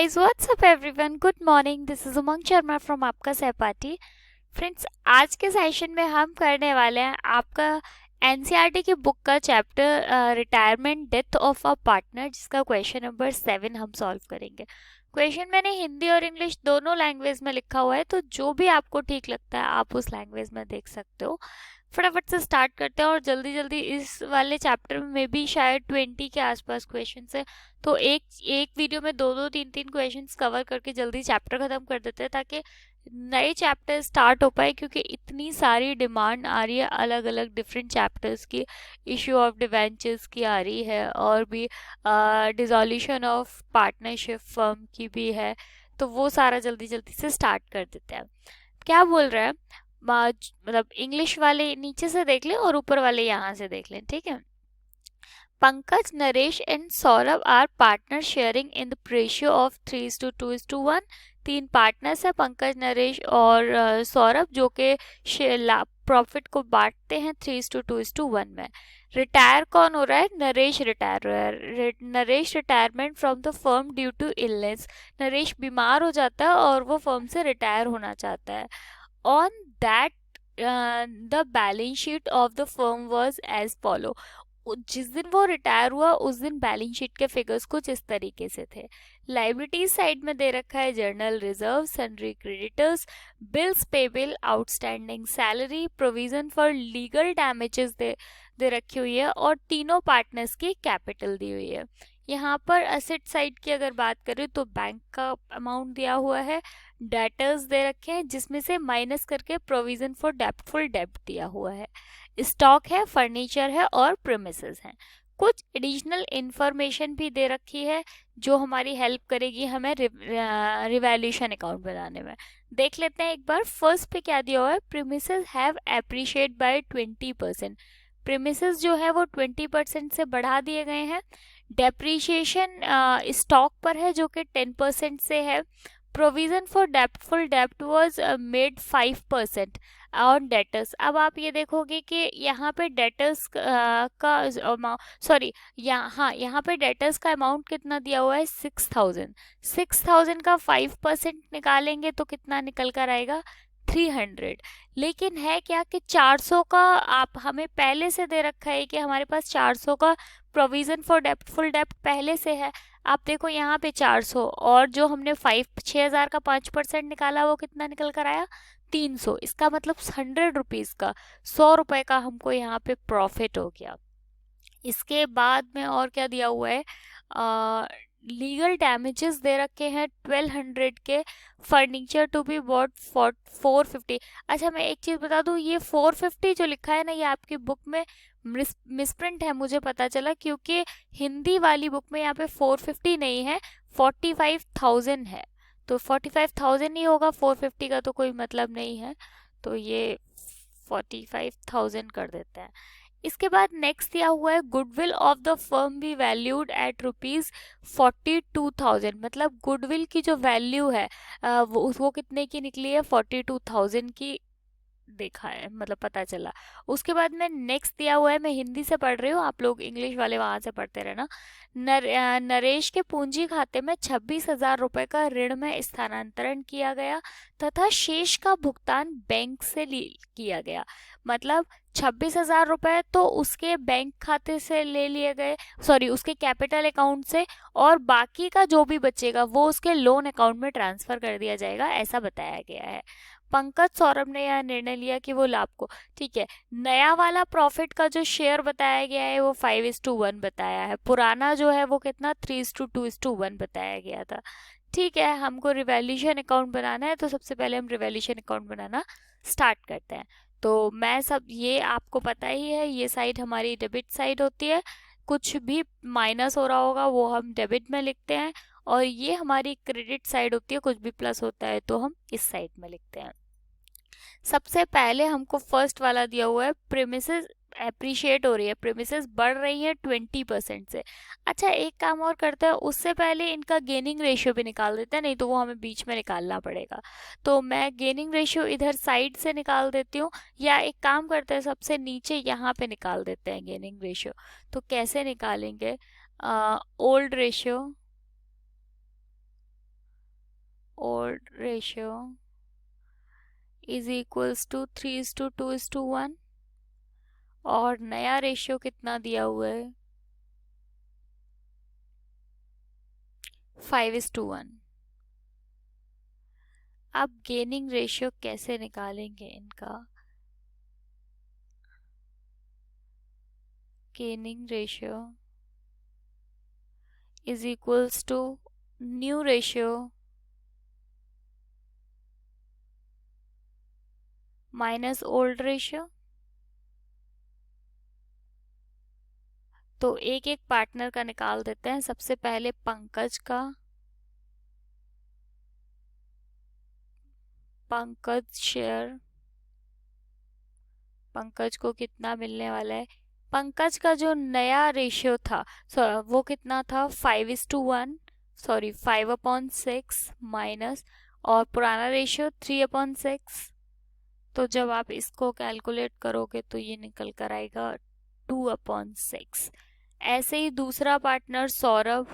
guys, what's up everyone? Good morning. This is Umang Sharma from आपका सहपाठी. Friends, आज के सेशन में हम करने वाले हैं आपका एनसीईआरटी की बुक का chapter retirement death of a partner, जिसका क्वेश्चन नंबर 7 हम सॉल्व करेंगे. क्वेश्चन मैंने हिंदी और इंग्लिश दोनों लैंग्वेज में लिखा हुआ है, तो जो भी आपको ठीक लगता है आप उस लैंग्वेज में देख सकते हो. फटाफट से स्टार्ट करते हैं और जल्दी जल्दी इस वाले चैप्टर में भी शायद 20 के आसपास क्वेश्चन है, तो एक एक वीडियो में दो दो तीन तीन क्वेश्चंस कवर करके जल्दी चैप्टर खत्म कर देते हैं ताकि नए चैप्टर स्टार्ट हो पाए, क्योंकि इतनी सारी डिमांड आ रही है अलग अलग डिफरेंट चैप्टर्स की. इशू ऑफ डिवेंचर्स की आ रही है और भी डिसॉल्यूशन ऑफ पार्टनरशिप फर्म की भी है, तो वो सारा जल्दी जल्दी से स्टार्ट कर देते हैं. क्या बोल रहा है, मतलब इंग्लिश वाले नीचे से देख लें और ऊपर वाले यहाँ से देख लें, ठीक है. Pankaj, Naresh and Saurabh are partner sharing in the ratio of 3:2:1. 3 partners है, पंकज, नरेश और सौरभ, जो कि प्रॉफिट को बांटते हैं 3:2:1 में. रिटायर कौन हो रहा है? नरेश रिटायर हो रहा है. Naresh retirement from the firm due to illness. Naresh बीमार हो जाता है और वो फर्म से रिटायर होना चाहता है. On that, the balance sheet of the firm was as follow. जिस दिन वो रिटायर हुआ उस दिन बैलेंस शीट के फिगर्स कुछ इस तरीके से थे. लाइबिलिटीज साइड में दे रखा है general reserve, sundry creditors, bills payable, outstanding salary, provision for legal damages दे रखी हुई है, और तीनों पार्टनर्स की कैपिटल दी हुई है. यहाँ पर असेट साइड की अगर बात करें तो बैंक का अमाउंट दिया हुआ है, डेटर्स दे रखे हैं जिसमें से माइनस करके प्रोविजन फॉर डेब्टफुल डेब्ट दिया हुआ है, स्टॉक है, फर्नीचर है और प्रीमिसेस हैं. कुछ एडिशनल इंफॉर्मेशन भी दे रखी है जो हमारी हेल्प करेगी हमें रिवैल्यूएशन अकाउंट बनाने में. देख लेते हैं एक बार. फर्स्ट पे क्या दिया हुआ है, premises have appreciate by 20%. Premises जो है वो 20% से बढ़ा दिए गए हैं. डेप्रीशिएशन स्टॉक पर है जो कि 10% से है. प्रोविजन फॉर डेब्टफुल डेब्ट वाज मेड 5% ऑन डेटर्स. अब आप ये देखोगे कि यहाँ पे डेटर्स का सॉरी यहाँ पे डेटर्स का अमाउंट कितना दिया हुआ है, 6,000. 6,000 का 5% निकालेंगे तो कितना निकल कर आएगा, 300. लेकिन है क्या कि 400 का आप हमें पहले से दे रखा है कि हमारे पास 400 का प्रोविजन फॉर डेब्टफुल डेब्ट पहले से है. आप देखो यहाँ पे 400 और जो हमने 6,000 का 5% निकाला वो कितना निकल कर आया, 300. इसका मतलब 100 रुपीज़ का, 100 रुपये का हमको यहाँ पे प्रॉफिट हो गया. इसके बाद में और क्या दिया हुआ है, लीगल डैमेजेस दे रखे हैं 1200 के. Furniture to be bought for 450. अच्छा, मैं एक चीज़ बता दूँ, ये 450 जो लिखा है ना, ये आपकी बुक में मिसप्रिंट है मुझे पता चला, क्योंकि हिंदी वाली बुक में यहाँ पे 450 नहीं है, 45,000 है. तो 45,000 ही होगा, 450 का तो कोई मतलब नहीं है, तो ये 45,000 कर देते हैं. इसके बाद नेक्स्ट दिया हुआ है, goodwill of the firm be valued at ₹42,000. मतलब गुडविल की जो वैल्यू है वो कितने की निकली है, 42,000 की देखा है, मतलब पता चला. उसके बाद में नेक्स्ट दिया हुआ है, मैं हिंदी से पढ़ रही हूँ, आप लोग इंग्लिश वाले वहां से पढ़ते रहना. नरेश के पूंजी खाते में 26,000 रुपए का ऋण में स्थानांतरण किया गया तथा शेष का भुगतान बैंक से किया गया. मतलब 26,000 रुपए तो उसके बैंक खाते से ले लिए गए, सॉरी उसके कैपिटल अकाउंट से, और बाकी का जो भी बचेगा वो उसके लोन अकाउंट में ट्रांसफर कर दिया जाएगा, ऐसा बताया गया है. पंकज, सौरभ ने यह निर्णय लिया कि वो लाभ को, ठीक है. नया वाला प्रॉफिट का जो शेयर बताया गया है वो 5:1 बताया है, पुराना जो है वो कितना 3:2:1 बताया गया था. ठीक है, हमको रिवैल्यूएशन अकाउंट बनाना है, तो सबसे पहले हम रिवैल्यूएशन अकाउंट बनाना स्टार्ट करते हैं. तो मैं सब, ये आपको पता ही है, ये साइड हमारी डेबिट साइड होती है, कुछ भी माइनस हो रहा होगा वो हम डेबिट में लिखते हैं, और ये हमारी क्रेडिट साइड होती है, कुछ भी प्लस होता है तो हम इस साइड में लिखते हैं. सबसे पहले हमको फर्स्ट वाला दिया हुआ है, प्रीमिसेस एप्रिशिएट हो रही है, प्रीमिसेस बढ़ रही है 20% से. अच्छा, एक काम और करते हैं, उससे पहले इनका गेनिंग रेशियो भी निकाल देते हैं, नहीं तो वो हमें बीच में निकालना पड़ेगा. तो मैं गेनिंग रेशियो इधर साइड से निकाल देती हूँ, या एक काम करते हैं सबसे नीचे यहाँ पे निकाल देते हैं गेनिंग रेशियो. तो कैसे निकालेंगे, old ratio ratio is equals to 3:2:1 और नया रेशियो कितना दिया हुआ है 5:1। अब गेनिंग रेशियो कैसे निकालेंगे इनका? Gaining ratio is equals to new ratio minus old ratio. तो एक एक पार्टनर का निकाल देते हैं। सबसे पहले पंकज का। पंकज शेयर, पंकज को कितना मिलने वाला है? पंकज का जो नया रेशियो था वो कितना था 5:1, सॉरी 5/6 माइनस, और पुराना रेशियो 3/6। तो जब आप इसको कैलकुलेट करोगे तो ये निकल कर आएगा 2/6। ऐसे ही दूसरा partner Saurabh,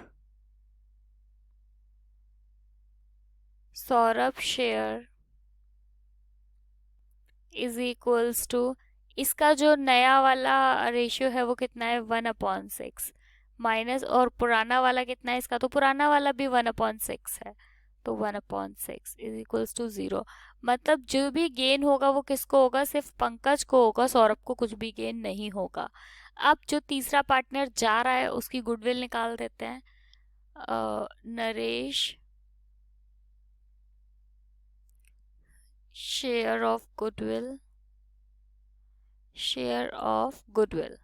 Saurabh share is equals to, इसका जो नया वाला रेशियो है वो कितना है 1/6 माइनस, और पुराना वाला कितना है इसका? तो पुराना वाला भी 1/6 है, तो 1/6 इज इक्वल्स टू 0। मतलब जो भी गेन होगा वो किसको होगा? सिर्फ पंकज को होगा, सौरभ को कुछ भी गेन नहीं होगा। अब जो तीसरा पार्टनर जा रहा है उसकी गुडविल निकाल देते हैं। Naresh share of goodwill, share of goodwill.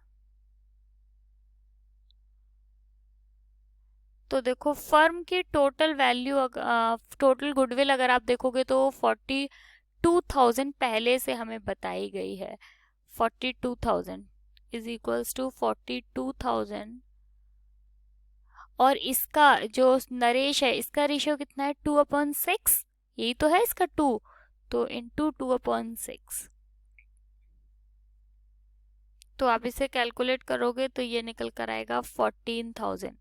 तो देखो फर्म की टोटल वैल्यू, टोटल गुडविल अगर आप देखोगे तो 42,000 पहले से हमें बताई गई है। 42,000 इज इक्वल्स टू 42,000, और इसका जो नरेश है इसका रेशियो कितना है 2/6, यही तो है इसका 2, तो इंटू 2/6। तो आप इसे कैलकुलेट करोगे तो ये निकल कर आएगा 14,000।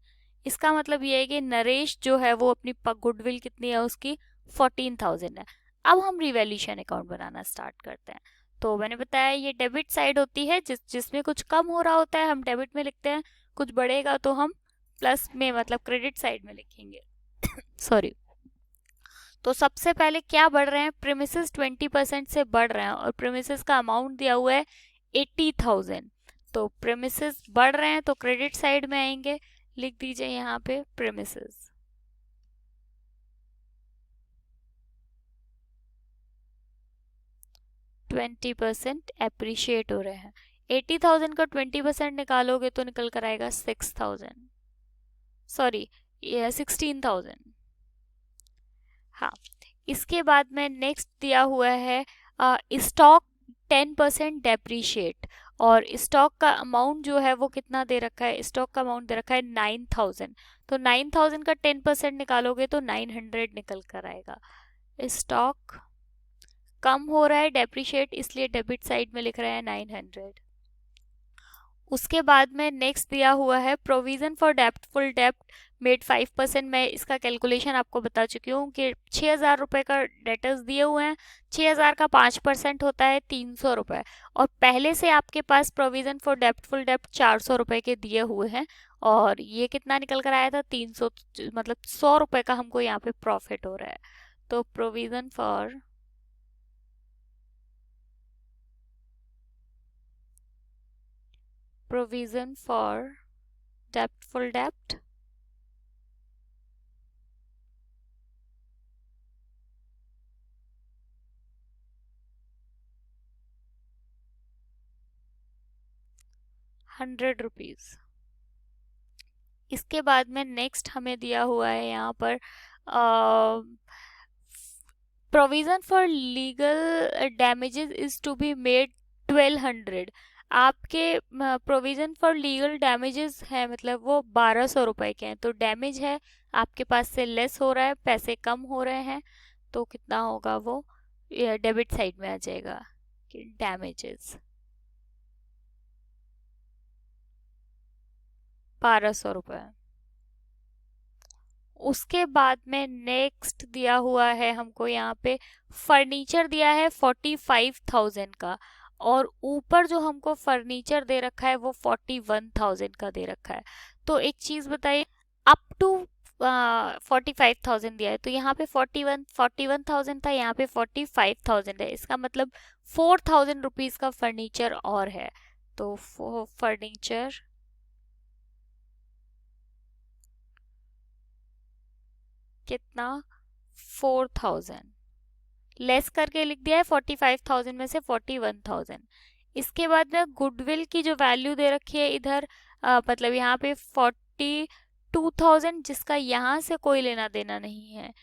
इसका मतलब ये है कि नरेश जो है वो अपनी गुडविल कितनी है उसकी 14,000 है। अब हम रिवैल्यूएशन अकाउंट बनाना स्टार्ट करते हैं। तो मैंने बताया ये डेबिट साइड होती है, जिसमें कुछ कम हो रहा होता है हम डेबिट में लिखते हैं, कुछ बढ़ेगा तो हम प्लस में मतलब क्रेडिट साइड में लिखेंगे। सॉरी। तो सबसे पहले क्या बढ़ रहे हैं? प्रीमिसेस 20% से बढ़ रहे हैं और प्रीमिसेस का अमाउंट दिया हुआ है 80,000। तो प्रीमिसेस बढ़ रहे हैं तो क्रेडिट साइड में आएंगे, लिख दीजिए यहाँ पे प्रीमिसेस। ट्वेंटी परसेंट एप्रिशिएट हो रहे हैं। 80,000 का 20% निकालोगे तो निकल कर आएगा 6,000, सॉरी 16,000। हाँ, इसके बाद में नेक्स्ट दिया हुआ है स्टॉक 10% डेप्रीशिएट, और स्टॉक का अमाउंट जो है वो कितना दे रखा है? स्टॉक का अमाउंट दे रखा है 9,000। तो 9,000 का 10% निकालोगे तो 900 निकल कर आएगा। स्टॉक कम हो रहा है डेप्रीशिएट, इसलिए डेबिट साइड में लिख रहे हैं 900। उसके बाद में नेक्स्ट दिया हुआ है प्रोविजन फॉर डेप्टफुल डेप्ट मेड 5%। मैं इसका कैलकुलेशन आपको बता चुकी हूँ कि 6,000 रुपये का डेटर्स दिए हुए हैं, 6,000 का 5% होता है 300 रुपये, और पहले से आपके पास प्रोविजन फॉर डेप्टफुल डेप्ट 400 रुपये के दिए हुए हैं, और ये कितना निकल कर आया था 300, मतलब 100 रुपये का हमको यहाँ पे प्रॉफिट हो रहा है। तो प्रोविजन फॉर डेप्टफुल डेप्ट ₹100। इसके बाद में नेक्स्ट हमें दिया हुआ है यहाँ पर provision for legal damages is to be made 1,200। आपके प्रोविजन फॉर लीगल डैमेजेस है, मतलब वो 1,200 रुपए के हैं, तो डैमेज है आपके पास से लेस हो रहा है, पैसे कम हो रहे हैं, तो कितना होगा वो डेबिट साइड में आ जाएगा कि डैमेजेस 1,200 रुपये। उसके बाद में नेक्स्ट दिया हुआ है हमको यहाँ पे फर्नीचर दिया है 45,000 का, और ऊपर जो हमको फर्नीचर दे रखा है वो 41,000 का दे रखा है। तो एक चीज बताइए, अप टू 45,000 दिया है, तो यहाँ पे 41,000 था, यहाँ पे 45,000 है, इसका मतलब 4,000 रुपीज का फर्नीचर और है। तो फर्नीचर कितना, 4,000 लेस करके लिख दिया है, 45,000 में से 41,000। इसके बाद में गुडविल की जो वैल्यू दे रखी है इधर, मतलब यहाँ पे 42,000, जिसका यहाँ से कोई लेना देना नहीं है।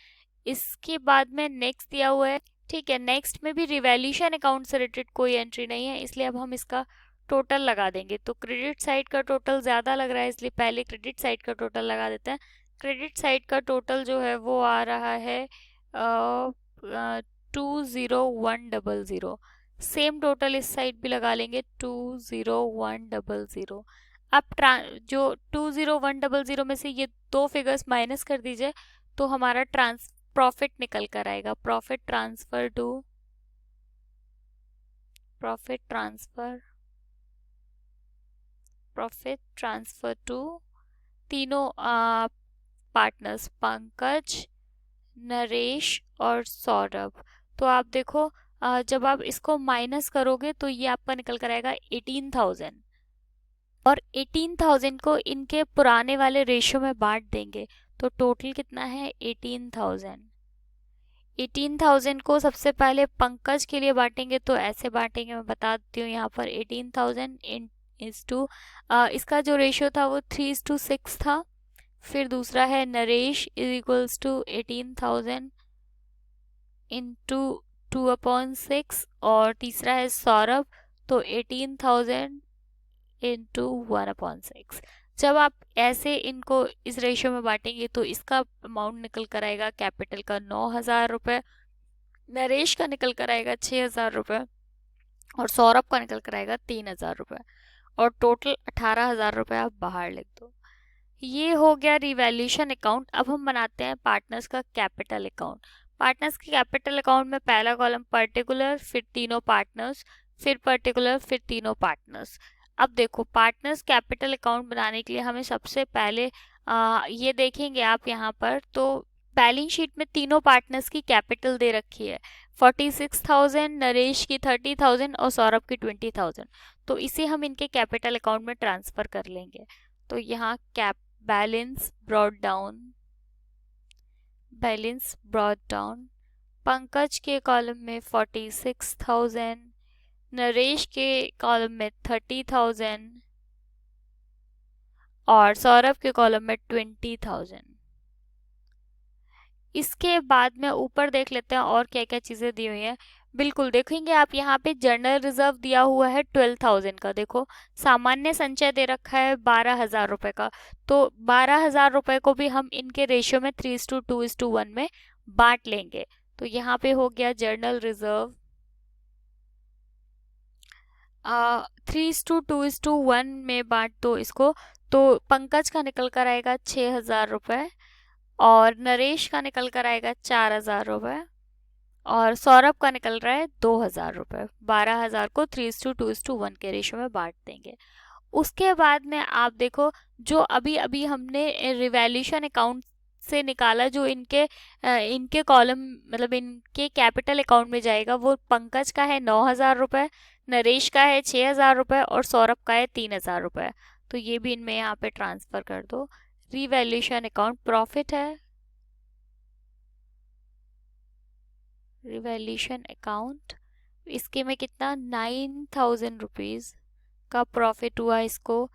इसके बाद में नेक्स्ट दिया हुआ है, ठीक है, नेक्स्ट में भी रिवैल्यूशन अकाउंट से रिलेटेड कोई एंट्री नहीं है, इसलिए अब हम इसका टोटल लगा देंगे। तो क्रेडिट साइड का टोटल ज़्यादा लग रहा है, इसलिए पहले क्रेडिट साइड का टोटल लगा देते हैं। क्रेडिट साइड का टोटल जो है वो आ रहा है 20100। सेम टोटल इस साइड भी लगा लेंगे, 20100। अब जो 20100 में से ये दो फिगर्स माइनस कर दीजिए, तो हमारा प्रॉफिट निकल कर आएगा। प्रॉफिट ट्रांसफर टू तीनों पार्टनर्स, पंकज, नरेश और सौरभ। तो आप देखो, जब आप इसको माइनस करोगे तो ये आपका निकल कर आएगा 18,000, और 18,000 को इनके पुराने वाले रेशियो में बांट देंगे, तो टोटल कितना है 18,000। 18,000 को सबसे पहले पंकज के लिए बांटेंगे, तो ऐसे बांटेंगे, मैं बता देती हूँ यहाँ पर 18,000 इन इज टू, इसका जो रेशियो था वो 3:6 था। फिर दूसरा है Naresh is equals to 18,000 into 2/6, और तीसरा है सौरभ, तो 18,000 इंटू 1/6। जब आप ऐसे इनको इस रेशियो में बांटेंगे तो इसका अमाउंट निकल कर आएगा कैपिटल का 9,000 रुपये, नरेश का निकल कर आएगा 6,000 रुपये, और सौरभ का निकल कर आएगा 3,000 रुपये, और टोटल 18,000 रुपये आप बाहर लिख दो। ये हो गया रिवैल्यूएशन अकाउंट। अब हम बनाते हैं पार्टनर्स का कैपिटल अकाउंट। पार्टनर्स के कैपिटल अकाउंट में पहला कॉलम पर्टिकुलर, फिर तीनों पार्टनर्स, फिर पर्टिकुलर, फिर तीनों पार्टनर्स। अब देखो, पार्टनर्स कैपिटल अकाउंट बनाने के लिए हमें सबसे पहले ये देखेंगे आप यहाँ पर, तो बैलेंस शीट में तीनों पार्टनर्स की कैपिटल दे रखी है, 46,000, नरेश की 30,000 और सौरभ की 20,000। तो इसे हम इनके कैपिटल अकाउंट में ट्रांसफर कर लेंगे। तो यहाँ बैलेंस ब्रॉट डाउन, पंकज के कॉलम में 46,000, नरेश के कॉलम में 30,000 और सौरभ के कॉलम में 20,000। इसके बाद में ऊपर देख लेते हैं और क्या क्या चीज़ें दी हुई हैं। बिल्कुल देखेंगे आप, यहाँ पे जनरल रिजर्व दिया हुआ है 12,000 का। देखो, सामान्य संचय दे रखा है 12,000 रुपये का, तो 12,000 रुपये को भी हम इनके रेशियो में 3:2:1 में बांट लेंगे। तो यहाँ पे हो गया जनरल रिजर्व 3:2:1 में बांट दो इसको, तो पंकज का निकल कर आएगा 6,000 रुपये, और नरेश का निकल कर आएगा 4,000 रुपये, और सौरभ का निकल रहा है 2,000 रुपये। 12,000 को 3:2:1 के रेशियो में बांट देंगे। उसके बाद में आप देखो, जो अभी अभी हमने रिवैल्यूएशन अकाउंट से निकाला, जो इनके कॉलम, मतलब इनके कैपिटल अकाउंट में जाएगा, वो पंकज का है 9,000 रुपये, नरेश का है 6,000 रुपये, और सौरभ का है 3,000 रुपये। तो ये भी इनमें यहाँ पे ट्रांसफर कर दो। रिवैल्यूएशन अकाउंट प्रॉफिट है, रिवैल्यूएशन अकाउंट, इसके में कितना 9,000 रुपीज़ का प्रॉफिट हुआ इसको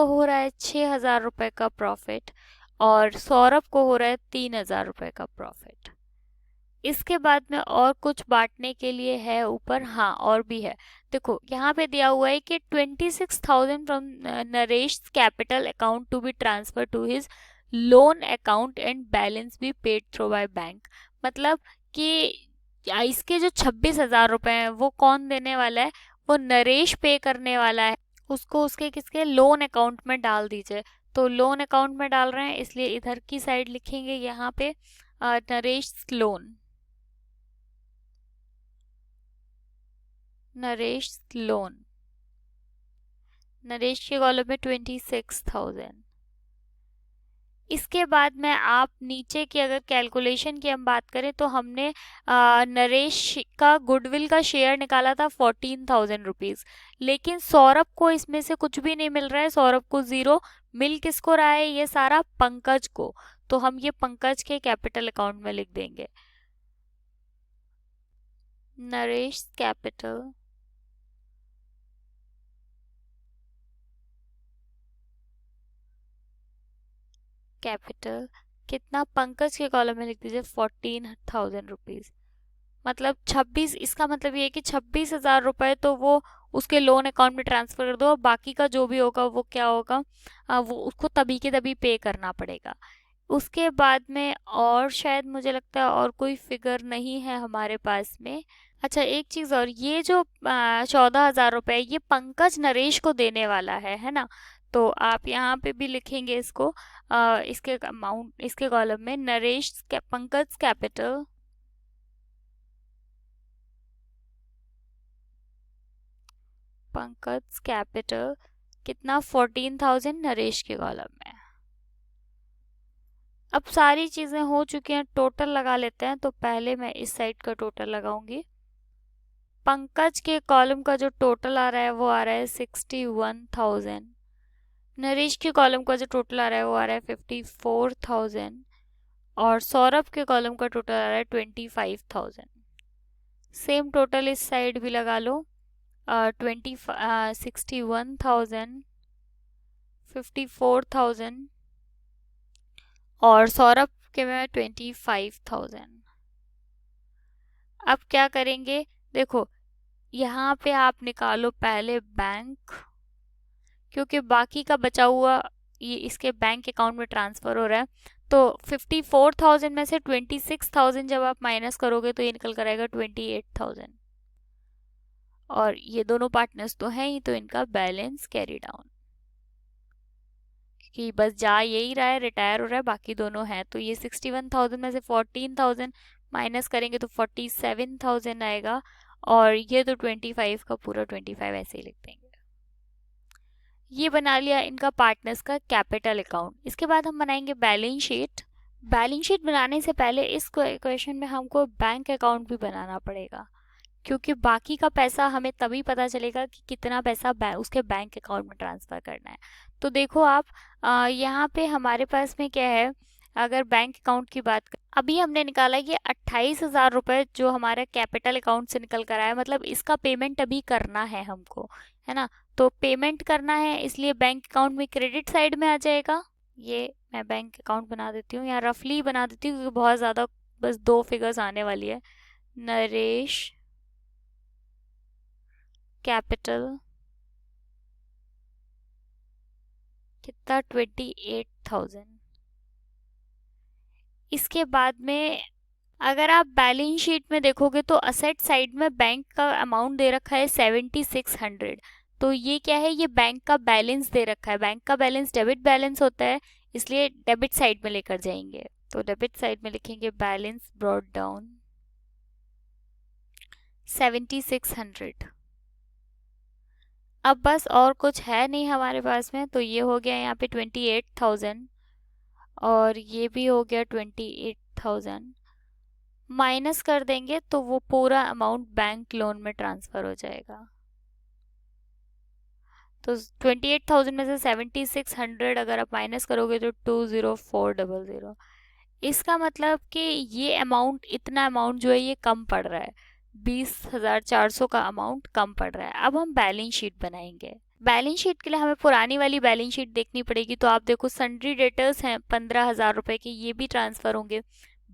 हो रहा है 6,000 रुपये का प्रॉफिट, और सौरभ को हो रहा है 3,000 रुपये का प्रॉफिट। इसके बाद में और कुछ बांटने के लिए है ऊपर, हाँ और भी है। देखो, यहाँ पे दिया हुआ है कि 26,000 from Naresh capital account to be transfer to his loan account and balance be paid through by bank. मतलब कि इसके जो 26,000 रुपये हैं वो कौन देने वाला है, वो नरेश पे करने वाला है, उसको उसके किसके लोन अकाउंट में डाल दीजिए। तो लोन अकाउंट में डाल रहे हैं इसलिए इधर की साइड लिखेंगे यहाँ पे नरेश लोन, नरेश लोन, नरेश के कॉलम में 26,000। इसके बाद में आप नीचे की अगर कैलकुलेशन की हम बात करें तो हमने नरेश का गुडविल का शेयर निकाला था 14,000 रुपीज, लेकिन सौरभ को इसमें से कुछ भी नहीं मिल रहा है, सौरभ को जीरो। मिल किसको रहा है ये सारा? पंकज को। तो हम ये पंकज के कैपिटल अकाउंट में लिख देंगे, नरेश कैपिटल, कैपिटल कितना? पंकज के कॉलम में लिख दीजिए 14,000 रुपीज, मतलब 26। इसका मतलब ये है कि 26,000 रुपए तो वो उसके लोन अकाउंट में ट्रांसफर कर दो, और बाकी का जो भी होगा वो क्या होगा, वो उसको तभी के तभी पे करना पड़ेगा। उसके बाद में और शायद मुझे लगता है और कोई फिगर नहीं है हमारे पास में। अच्छा एक चीज और, ये जो 14,000 रुपए ये पंकज नरेश को देने वाला है ना? तो आप यहाँ पे भी लिखेंगे इसको, इसके अमाउंट, इसके कॉलम में नरेश पंकज कैपिटल, पंकज कैपिटल कितना? 14,000 नरेश के कॉलम में। अब सारी चीजें हो चुकी हैं, टोटल लगा लेते हैं। तो पहले मैं इस साइड का टोटल लगाऊंगी। पंकज के कॉलम का जो टोटल आ रहा है वो आ रहा है 61,000। नरेश के कॉलम का जो टोटल आ रहा है वो आ रहा है 54,000। और सौरभ के कॉलम का टोटल आ रहा है 25,000। सेम टोटल इस साइड भी लगा लो, 61,000, 54,000 और सौरभ के में 25,000। अब क्या करेंगे? देखो यहाँ पे आप निकालो पहले बैंक, क्योंकि बाकी का बचा हुआ ये इसके बैंक अकाउंट में ट्रांसफर हो रहा है। तो 54,000 में से 26,000 जब आप माइनस करोगे तो ये निकल कर आएगा 28,000। और ये दोनों पार्टनर्स तो हैं ही, तो इनका बैलेंस कैरी डाउन, कि बस जा यही रहा है, रिटायर हो रहा है, बाकी दोनों हैं। तो ये 61,000 में से 14,000 माइनस करेंगे तो 47,000 आएगा, और ये तो 25 का पूरा 25 ऐसे ही लिख देंगे। ये बना लिया इनका पार्टनर्स का कैपिटल अकाउंट। इसके बाद हम बनाएंगे बैलेंस शीट। बैलेंस शीट बनाने से पहले इस क्वेश्चन में हमको बैंक अकाउंट भी बनाना पड़ेगा, क्योंकि बाकी का पैसा हमें तभी पता चलेगा कि कितना पैसा उसके बैंक अकाउंट में ट्रांसफ़र करना है। तो देखो आप, यहाँ पे हमारे पास में क्या है, अगर बैंक अकाउंट की बात अभी हमने निकाला ये 28,000 रुपये जो हमारा कैपिटल अकाउंट से निकल कर आया, मतलब इसका पेमेंट अभी करना है हमको, है ना? तो पेमेंट करना है इसलिए बैंक अकाउंट में क्रेडिट साइड में आ जाएगा। ये मैं बैंक अकाउंट बना देती हूँ, या रफली बना देती हूँ क्योंकि बहुत ज़्यादा बस 2 फिगर्स आने वाली है। नरेश कैपिटल कितना? 28,000। इसके बाद में अगर आप बैलेंस शीट में देखोगे तो असेट साइड में बैंक का अमाउंट दे रखा है 7,600। तो ये क्या है? ये बैंक का बैलेंस दे रखा है। बैंक का बैलेंस डेबिट बैलेंस होता है, इसलिए डेबिट साइड में लेकर जाएंगे। तो डेबिट साइड में लिखेंगे बैलेंस ब्रॉट डाउन 7,600। अब बस और कुछ है नहीं हमारे पास में, तो ये हो गया यहाँ पे 28,000 और ये भी हो गया 28,000। माइनस कर देंगे तो वो पूरा अमाउंट बैंक लोन में ट्रांसफ़र हो जाएगा। तो 28,000 में से 7,600 अगर आप माइनस करोगे तो 20400। इसका मतलब कि ये अमाउंट, इतना अमाउंट जो है ये कम पड़ रहा है, 20,400 का अमाउंट कम पड़ रहा है। अब हम बैलेंस शीट बनाएंगे। बैलेंस शीट के लिए हमें पुरानी वाली बैलेंस शीट देखनी पड़ेगी। तो आप देखो सन्ड्री डेटर्स हैं 15,000 रुपए के, ये भी ट्रांसफ़र होंगे।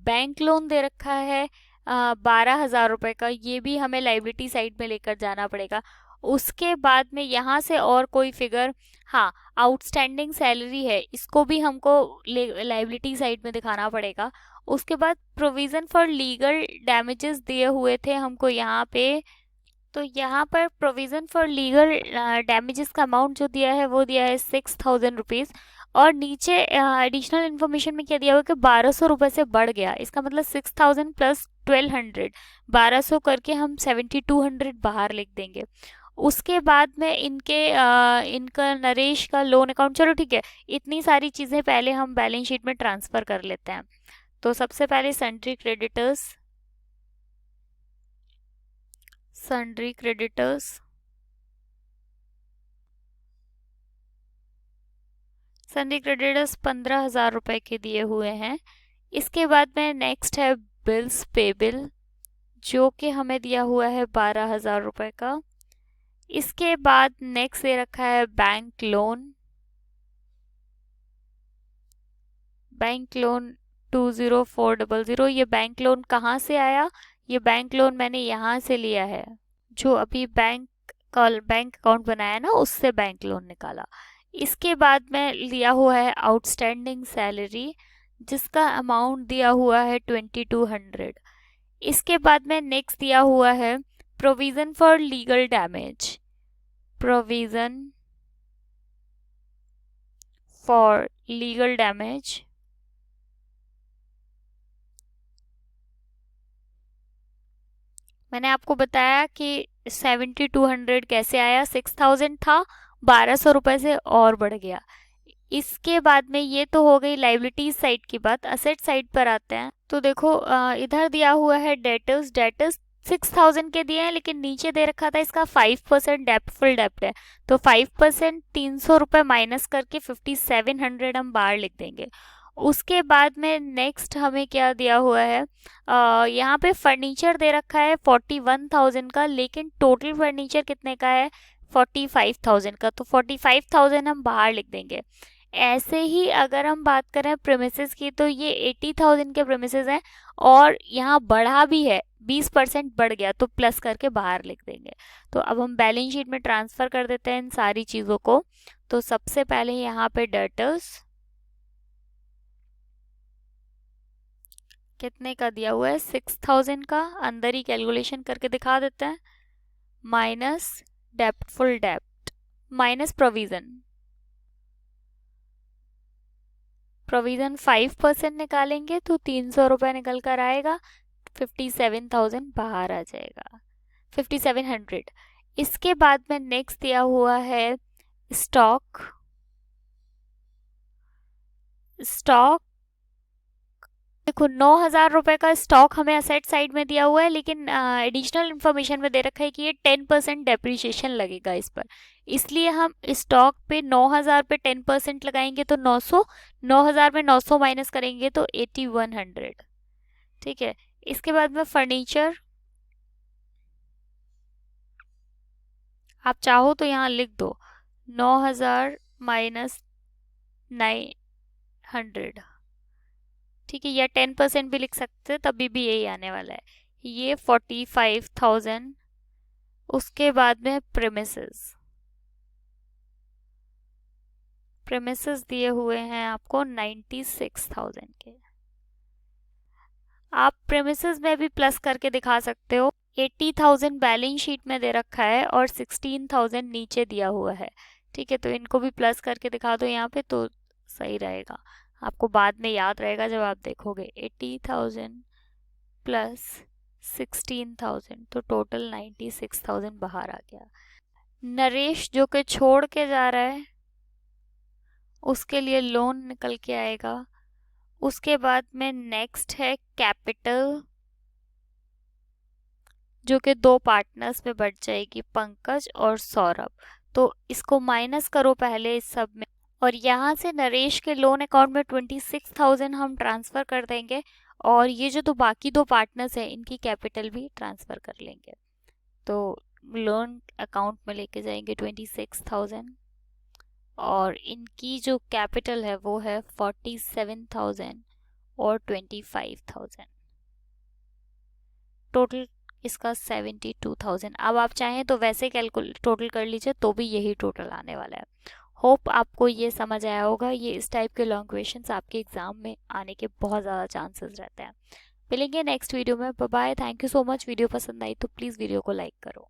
बैंक लोन दे रखा है 12,000 रुपए का, ये भी हमें लाइबिलिटी साइड में लेकर जाना पड़ेगा। उसके बाद में यहाँ से और कोई फिगर, हाँ आउटस्टैंडिंग सैलरी है, इसको भी हमको लाइबिलिटी साइड में दिखाना पड़ेगा। उसके बाद प्रोविज़न फॉर लीगल डैमेजेस दिए हुए थे हमको यहाँ पे, तो यहाँ पर प्रोविज़न फॉर लीगल डैमेजेस का अमाउंट जो दिया है वो दिया है 6,000 रुपीज़। और नीचे एडिशनल इन्फॉर्मेशन में क्या दिया हुआ कि 1200 रुपये से बढ़ गया, इसका मतलब 6000 प्लस 1200, 1200 करके हम 7200 बाहर लिख देंगे। उसके बाद में इनका नरेश का लोन अकाउंट, चलो ठीक है, इतनी सारी चीज़ें पहले हम बैलेंस शीट में ट्रांसफ़र कर लेते हैं। तो सबसे पहले sundry creditors, sundry creditors sundry creditors 15,000 रुपये के दिए हुए हैं। इसके बाद में नेक्स्ट है बिल्स पेबल, जो कि हमें दिया हुआ है 12,000 रुपये का। इसके बाद नेक्स्ट दे रखा है बैंक लोन, बैंक लोन 20400। ये बैंक लोन कहाँ से आया? ये बैंक लोन मैंने यहाँ से लिया है, जो अभी बैंक अकाउंट बनाया ना, उससे बैंक लोन निकाला। इसके बाद में लिया हुआ है आउटस्टैंडिंग सैलरी, जिसका अमाउंट दिया हुआ है 2200। इसके बाद में नेक्स्ट दिया हुआ है provision for legal damage, provision for legal damage, मैंने आपको बताया कि 7200 कैसे आया, 6000 था, 1200 रुपये से और बढ़ गया। इसके बाद में ये तो हो गई लाइबिलिटीज साइड की बात। असेट साइड पर आते हैं तो देखो इधर दिया हुआ है डेटर्स, 6000 के दिए हैं, लेकिन नीचे दे रखा था इसका 5% डेप्ट, फुल डेप्ट है, तो 5% 300 रुपये माइनस करके 5700 हम बाहर लिख देंगे। उसके बाद में नेक्स्ट हमें क्या दिया हुआ है, यहाँ पे फर्नीचर दे रखा है 41,000 का, लेकिन टोटल फर्नीचर कितने का है, 45,000 का, तो 45,000 हम बाहर लिख देंगे। ऐसे ही अगर हम बात करें प्रेमिसेस की, तो ये 80,000 के प्रेमिसेस हैं और यहाँ बढ़ा भी है, 20% बढ़ गया, तो प्लस करके बाहर लिख देंगे। तो अब हम बैलेंस शीट में ट्रांसफ़र कर देते हैं इन सारी चीज़ों को। तो सबसे पहले यहाँ पे डेटर्स कितने का दिया हुआ है, 6000 का, अंदर ही कैलकुलेशन करके दिखा देते हैं, माइनस डेप्ट, फुल डेप्ट, माइनस प्रोविज़न, प्रोविज़न 5% निकालेंगे तो 300 रुपये निकल कर आएगा, 57,000 बाहर आ जाएगा, 5700। इसके बाद में नेक्स्ट दिया हुआ है स्टॉक, स्टॉक देखो 9,000 रुपये का स्टॉक हमें असेट साइड में दिया हुआ है, लेकिन एडिशनल इन्फॉर्मेशन में दे रखा है कि ये 10% डेप्रिसिएशन लगेगा इस पर, इसलिए हम स्टॉक पे 9,000 पे 10% लगाएंगे तो 900, 9,000 में 900 माइनस करेंगे तो 8100। ठीक है, इसके बाद में फर्नीचर, आप चाहो तो यहाँ लिख दो 9,000 माइनस 900, ठीक है, या 10% भी लिख सकते हैं, तभी भी यही आने वाला है, ये 45,000। उसके बाद में प्रेमिसेस, प्रेमिसेस दिए हुए हैं आपको 96,000 के। आप प्रेमिसेस में भी प्लस करके दिखा सकते हो, 80,000 बैलेंस शीट में दे रखा है और 16,000 नीचे दिया हुआ है। ठीक है, तो इनको भी प्लस करके दिखा दो यहाँ पे, तो सही रहेगा, आपको बाद में याद रहेगा जब आप देखोगे। 80,000 प्लस 16,000, तो टोटल 96,000 बाहर आ गया। नरेश जो कि छोड़ के जा रहा है, उसके लिए लोन निकल के आएगा। उसके बाद में नेक्स्ट है कैपिटल, जो कि 2 पार्टनर्स में बढ़ जाएगी, पंकज और सौरभ। तो इसको माइनस करो पहले इस सब में, और यहाँ से नरेश के लोन अकाउंट में 26,000 हम ट्रांसफ़र कर देंगे, और ये जो तो बाकी 2 पार्टनर्स हैं इनकी कैपिटल भी ट्रांसफ़र कर लेंगे। तो लोन अकाउंट में लेके जाएंगे 26,000, और इनकी जो कैपिटल है वो है 47,000 और 25,000, टोटल इसका 72,000। अब आप चाहें तो वैसे कैलकुलेट टोटल कर लीजिए तो भी यही टोटल आने वाला है। होप आपको ये समझ आया होगा। ये इस टाइप के लॉन्ग क्वेश्चंस आपके एग्जाम में आने के बहुत ज़्यादा चांसेस रहते हैं। मिलेंगे नेक्स्ट वीडियो में। Bye bye, thank you so much. Video पसंद आई तो प्लीज़ वीडियो को लाइक करो।